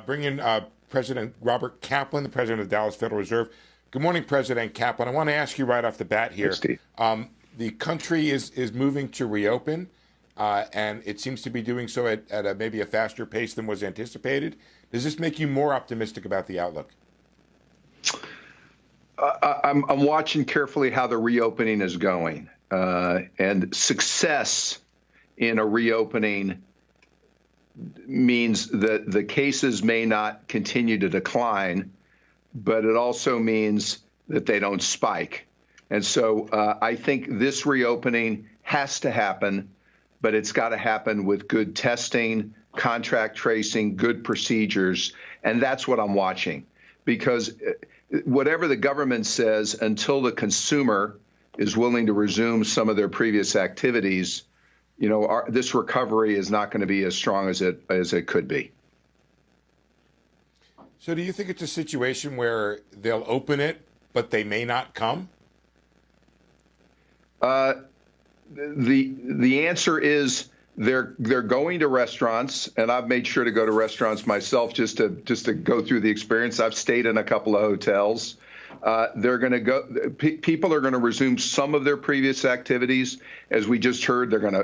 Bring in President Robert Kaplan, the president of the Dallas Federal Reserve. Good morning, President Kaplan. I want to ask you right off the bat here. Yes, Steve. The country is moving to reopen, and it seems to be doing so at maybe a faster pace than was anticipated. Does this make you more optimistic about the outlook? I'm watching carefully how the reopening is going, and success in a reopening means that the cases may not continue to decline, but it also means that they don't spike. And so I think this reopening has to happen, but it's got to happen with good testing, contact tracing, good procedures. And that's what I'm watching, because whatever the government says, until the consumer is willing to resume some of their previous activities, this recovery is not going to be as strong as it could be. So do you think it's a situation where they'll open it, but they may not come? The answer is they're going to restaurants, and I've made sure to go to restaurants myself just to go through the experience. I've stayed in a couple of hotels. They're going to go. People are going to resume some of their previous activities, as we just heard. They're going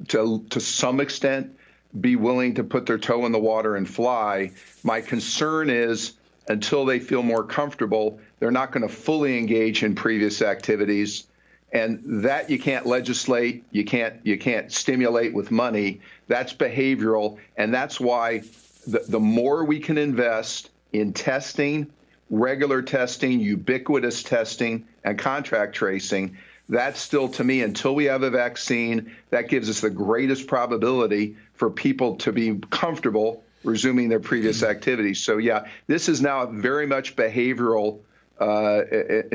to some extent be willing to put their toe in the water and fly. My concern is, until they feel more comfortable, they're not going to fully engage in previous activities, and that you can't legislate. You can't stimulate with money. That's behavioral, and that's why the more we can invest in testing, regular testing, ubiquitous testing, and contact tracing, that's still, to me, until we have a vaccine, that gives us the greatest probability for people to be comfortable resuming their previous activities. So, yeah, this is now very much behavioral,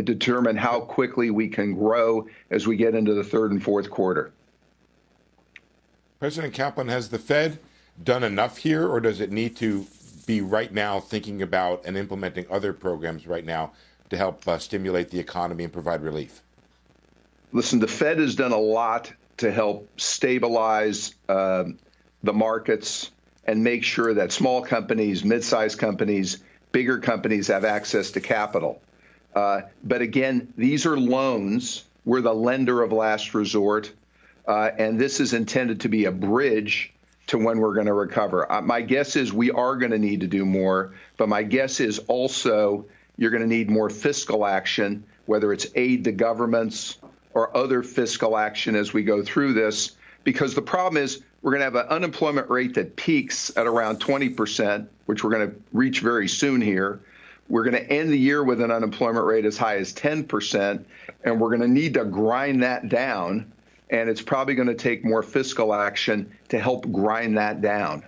determine how quickly we can grow as we get into the third and fourth quarter. President Kaplan, has the Fed done enough here, or does it need to be right now thinking about and implementing other programs right now to help stimulate the economy and provide relief? Listen, the Fed has done a lot to help stabilize the markets and make sure that small companies, mid-sized companies, bigger companies have access to capital. But again, these are loans. We're the lender of last resort, and this is intended to be a bridge to when we're going to recover. My guess is we are going to need to do more, but my guess is also you're going to need more fiscal action, whether it's aid to governments or other fiscal action as we go through this, because the problem is we're going to have an unemployment rate that peaks at around 20%, which we're going to reach very soon here. We're going to end the year with an unemployment rate as high as 10%, and we're going to need to grind that down. And it's probably going to take more fiscal action to help grind that down.